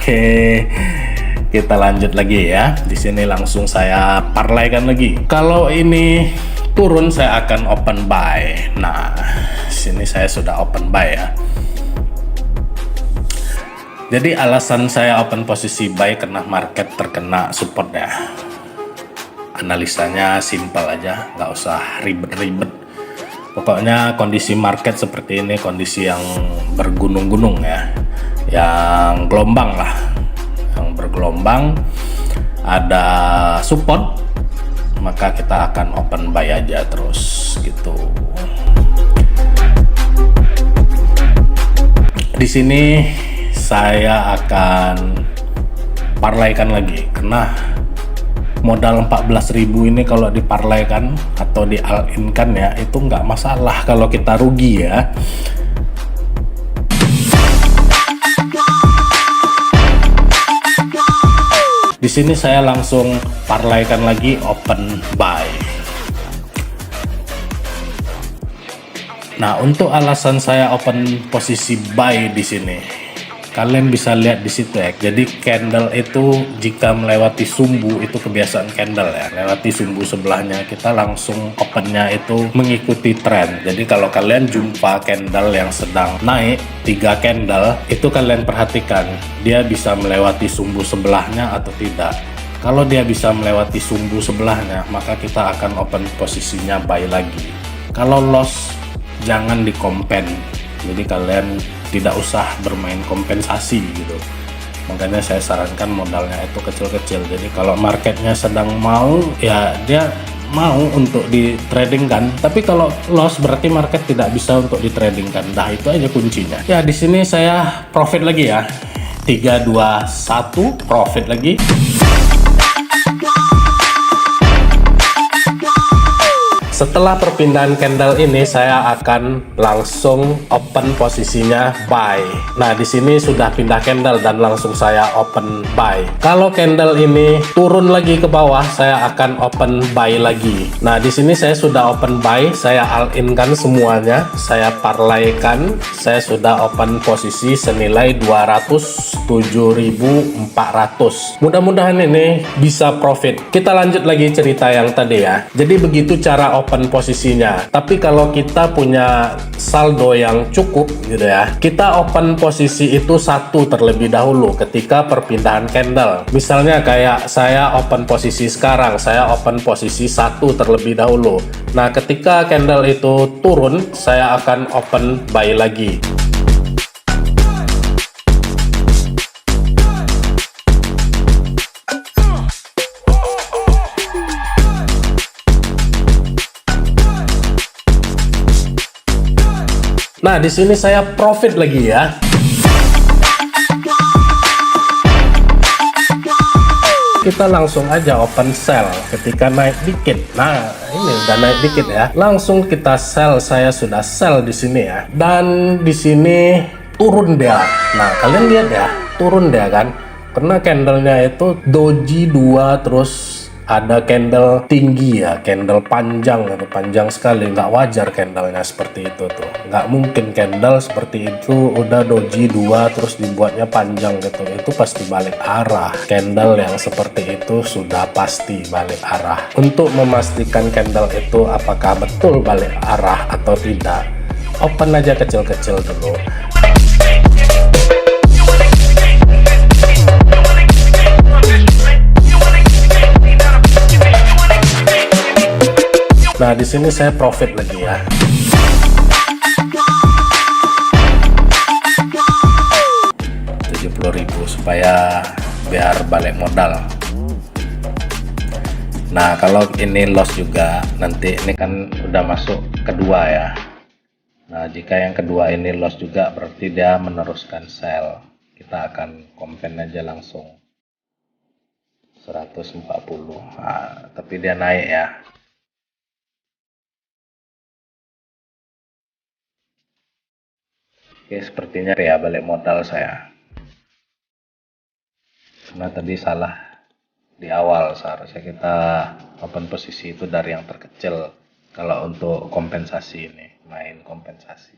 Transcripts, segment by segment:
Oke, kita lanjut lagi ya. Di sini langsung saya parlaykan lagi. Kalau ini turun saya akan open buy. Nah, sini saya sudah open buy ya. Jadi alasan saya open posisi buy karena market terkena support ya. Analisanya simpel aja, nggak usah ribet-ribet. Pokoknya kondisi market seperti ini kondisi yang bergunung-gunung ya, yang gelombang lah, yang bergelombang, ada support, maka kita akan open buy aja terus gitu. Di sini saya akan parlaykan lagi karena modal 14.000 ini kalau diparlaykan atau di all in kan ya, itu nggak masalah kalau kita rugi ya. Di sini saya langsung parlaykan lagi open buy. Nah, untuk alasan saya open posisi buy di sini, kalian bisa lihat di situ ya. Jadi candle itu jika melewati sumbu, itu kebiasaan candle ya, lewati sumbu sebelahnya kita langsung opennya itu mengikuti tren. Jadi kalau kalian jumpa candle yang sedang naik 3 candle, itu kalian perhatikan dia bisa melewati sumbu sebelahnya atau tidak. Kalau dia bisa melewati sumbu sebelahnya, maka kita akan open posisinya buy lagi. Kalau loss, jangan dikompen. Jadi kalian tidak usah bermain kompensasi gitu. Makanya saya sarankan modalnya itu kecil-kecil. Jadi kalau marketnya sedang mau, ya dia mau untuk di trading kan. Tapi kalau loss berarti market tidak bisa untuk di trading kan. Dah itu aja kuncinya. Ya di sini saya profit lagi ya. 3 2 1 profit lagi. Setelah perpindahan candle ini saya akan langsung open posisinya buy. Nah, di sini sudah pindah candle dan langsung saya open buy. Kalau candle ini turun lagi ke bawah, saya akan open buy lagi. Nah, di sini saya sudah open buy, saya all in kan semuanya, saya parlaykan. Saya sudah open posisi senilai 207.400. Mudah-mudahan ini bisa profit. Kita lanjut lagi cerita yang tadi ya. Jadi begitu cara open posisinya. Tapi kalau kita punya saldo yang cukup gitu ya, kita open posisi itu 1 terlebih dahulu ketika perpindahan candle. Misalnya kayak saya open posisi sekarang, saya open posisi 1 terlebih dahulu. Nah, ketika candle itu turun, saya akan open buy lagi. Nah, di sini saya profit lagi ya. Kita langsung aja open sell ketika naik dikit. Nah, ini udah naik dikit ya. Langsung kita sell. Saya sudah sell di sini ya. Dan di sini turun dia. Nah, kalian lihat ya, turun dia kan. Karena candlenya itu doji 2 terus ada candle tinggi ya, candle panjang atau panjang sekali. Nggak wajar candlenya seperti itu tuh, nggak mungkin candle seperti itu udah doji 2 terus dibuatnya panjang gitu. Itu pasti balik arah. Candle yang seperti itu sudah pasti balik arah. Untuk memastikan candle itu apakah betul balik arah atau tidak, open aja kecil-kecil dulu. Nah, di sini saya profit lagi ya. Rp70.000 supaya biar balik modal. Nah, kalau ini loss juga, nanti ini kan udah masuk kedua ya. Nah, jika yang kedua ini loss juga, berarti dia meneruskan sell. Kita akan kompen aja langsung 140. Nah, tapi dia naik ya. Oke, sepertinya ya balik modal saya. Karena tadi salah di awal, seharusnya kita open posisi itu dari yang terkecil. Kalau untuk kompensasi ini, main kompensasi.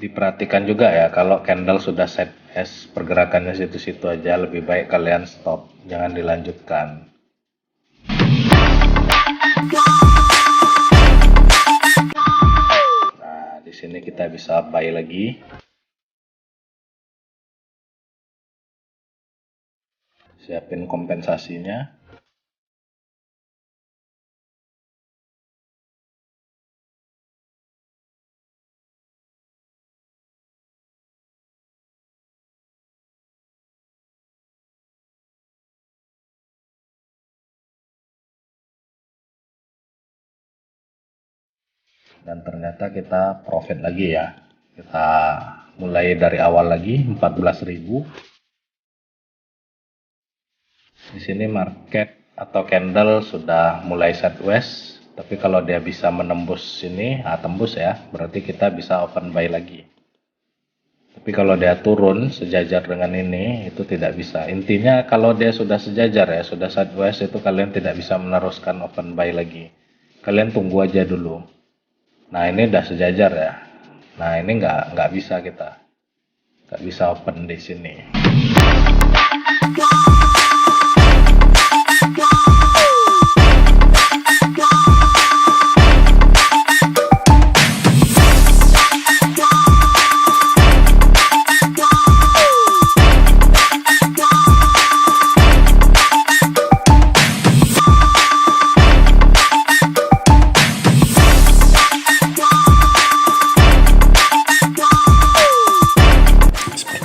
Diperhatikan juga ya, kalau candle sudah sideways pergerakannya situ-situ aja, lebih baik kalian stop, jangan dilanjutkan. Nah, di sini kita bisa buy lagi. Siapin kompensasinya. Dan ternyata kita profit lagi ya. Kita mulai dari awal lagi 14.000. Di sini market atau candle sudah mulai sideways, tapi kalau dia bisa menembus sini, tembus ya, berarti kita bisa open buy lagi. Tapi kalau dia turun sejajar dengan ini, itu tidak bisa. Intinya kalau dia sudah sejajar ya, sudah sideways, itu kalian tidak bisa meneruskan open buy lagi. Kalian tunggu aja dulu. Nah, ini udah sejajar ya. Nah, ini nggak bisa kita. Nggak bisa open di sini.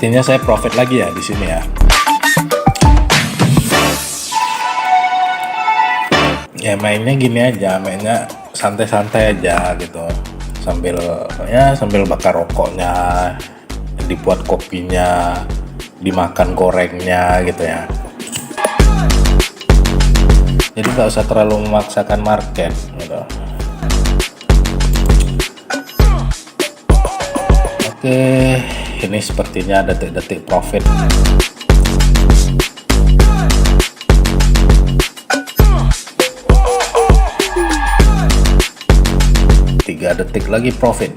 Sepertinya saya profit lagi ya di sini ya. Ya mainnya gini aja, mainnya santai-santai aja gitu. Sambil bakar rokoknya, dibuat kopinya, dimakan gorengnya gitu ya. Jadi nggak usah terlalu memaksakan market gitu. Oke. Ini sepertinya detik-detik profit. 3 detik lagi profit.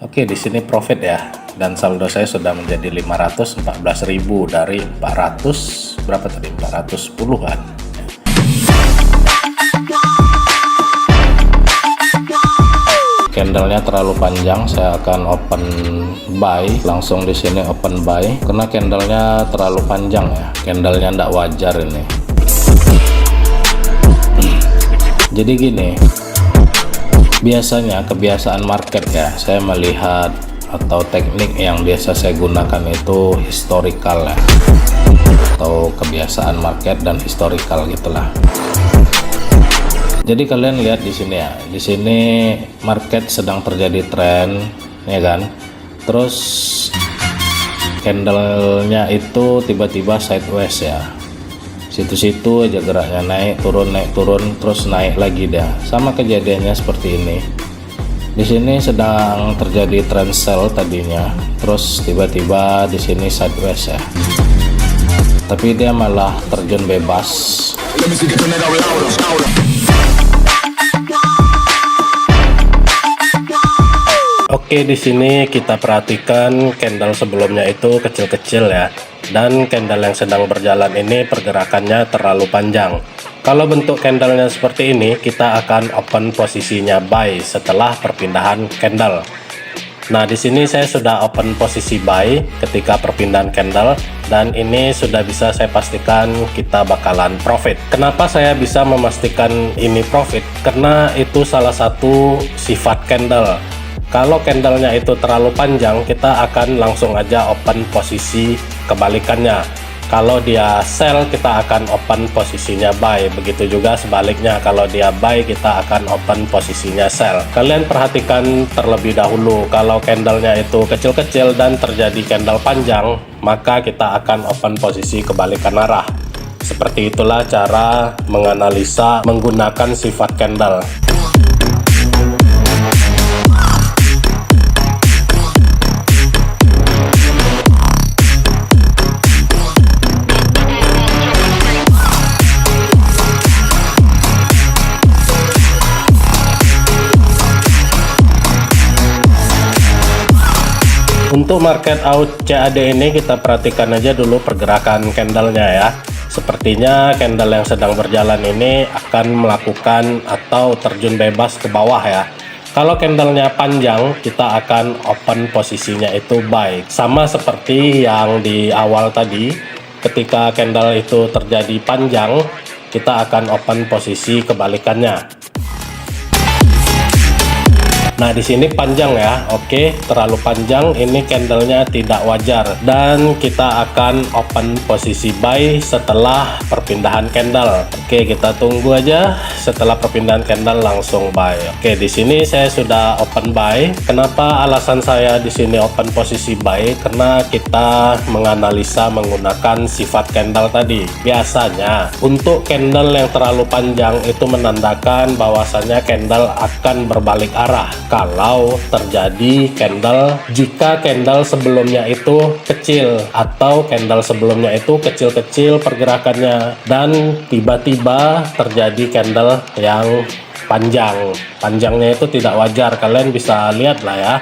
Oke, di sini profit ya. Dan saldo saya sudah menjadi 514.000 dari 400 berapa tadi? 410-an. Candlenya terlalu panjang, saya akan open buy langsung di sini, open buy karena candlenya terlalu panjang ya, candlenya tidak wajar ini. Jadi gini, biasanya kebiasaan market ya, saya melihat atau teknik yang biasa saya gunakan itu historical ya, atau kebiasaan market dan historical gitulah. Jadi kalian lihat di sini ya, di sini market sedang terjadi tren, ya kan? Terus candlenya itu tiba-tiba sideways ya, situ-situ aja geraknya, naik turun, terus naik lagi dah. Sama kejadiannya seperti ini. Di sini sedang terjadi trend sell tadinya, terus tiba-tiba di sini sideways ya. Tapi dia malah terjun bebas. Oke, di sini kita perhatikan candle sebelumnya itu kecil-kecil ya, dan candle yang sedang berjalan ini pergerakannya terlalu panjang. Kalau bentuk candlenya seperti ini, kita akan open posisinya buy setelah perpindahan candle. Nah, di sini saya sudah open posisi buy ketika perpindahan candle, dan ini sudah bisa saya pastikan kita bakalan profit. Kenapa saya bisa memastikan ini profit? Karena itu salah satu sifat candle. Kalau candlenya itu terlalu panjang, kita akan langsung aja open posisi kebalikannya. Kalau dia sell, kita akan open posisinya buy. Begitu juga sebaliknya, kalau dia buy, kita akan open posisinya sell. Kalian perhatikan terlebih dahulu, kalau candlenya itu kecil-kecil dan terjadi candle panjang, maka kita akan open posisi kebalikan arah. Seperti itulah cara menganalisa menggunakan sifat candle. Untuk market out CAD ini kita perhatikan aja dulu pergerakan candlenya ya. Sepertinya candle yang sedang berjalan ini akan melakukan atau terjun bebas ke bawah ya. Kalau candlenya panjang, kita akan open posisinya itu buy. Sama seperti yang di awal tadi, ketika candle itu terjadi panjang, kita akan open posisi kebalikannya. Nah, di sini panjang ya. Oke, terlalu panjang, ini candlenya tidak wajar dan kita akan open posisi buy setelah perpindahan candle. Oke, kita tunggu aja, setelah perpindahan candle langsung buy. Oke, di sini saya sudah open buy. Kenapa alasan saya di sini open posisi buy? Karena kita menganalisa menggunakan sifat candle tadi. Biasanya untuk candle yang terlalu panjang itu menandakan bahwasanya candle akan berbalik arah. Kalau terjadi jika candle sebelumnya itu kecil atau candle sebelumnya itu kecil-kecil pergerakannya dan tiba-tiba terjadi candle yang panjangnya itu tidak wajar. Kalian bisa lihat lah ya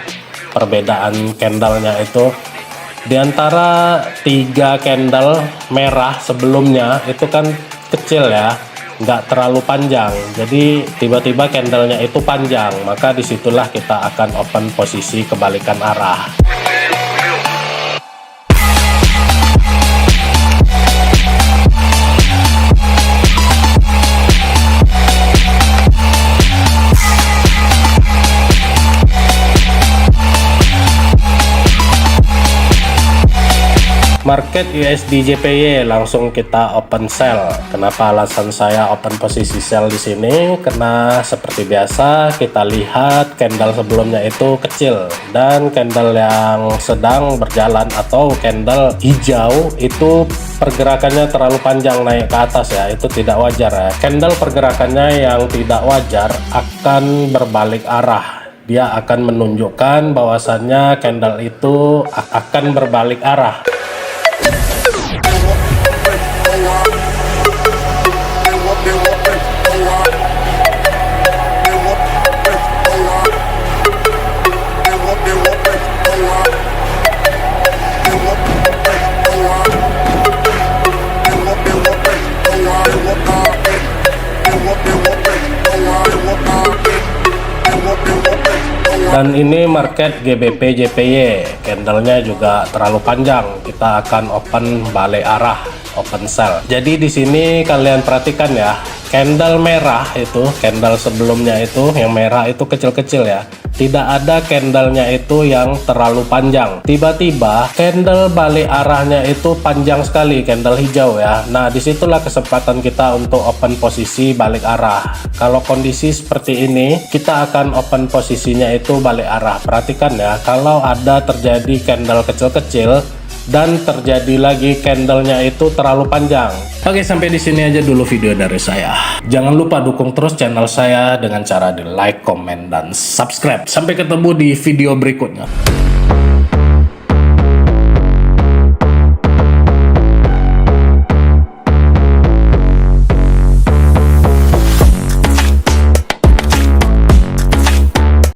perbedaan candlenya itu. Di antara 3 candle merah sebelumnya itu kan kecil ya, nggak terlalu panjang, jadi tiba-tiba candlenya itu panjang, maka disitulah kita akan open posisi kebalikan arah. Market USD JPY langsung kita open sell. Kenapa alasan saya open posisi sell di sini? Karena seperti biasa kita lihat candle sebelumnya itu kecil dan candle yang sedang berjalan atau candle hijau itu pergerakannya terlalu panjang naik ke atas ya, itu tidak wajar ya. Candle pergerakannya yang tidak wajar akan berbalik arah. Dia akan menunjukkan bahwasannya candle itu akan berbalik arah. Dan ini market GBP JPY, candlenya juga terlalu panjang, kita akan open balik arah, open sell. Jadi di sini kalian perhatikan ya, candle merah itu, candle sebelumnya itu yang merah itu kecil-kecil ya, tidak ada candlenya itu yang terlalu panjang. Tiba-tiba candle balik arahnya itu panjang sekali, candle hijau ya. Nah, disitulah kesempatan kita untuk open posisi balik arah. Kalau kondisi seperti ini, kita akan open posisinya itu balik arah. Perhatikan ya, kalau ada terjadi candle kecil-kecil dan terjadi lagi candlenya itu terlalu panjang. Oke, sampai di sini aja dulu video dari saya. Jangan lupa dukung terus channel saya dengan cara di like, comment, dan subscribe. Sampai ketemu di video berikutnya.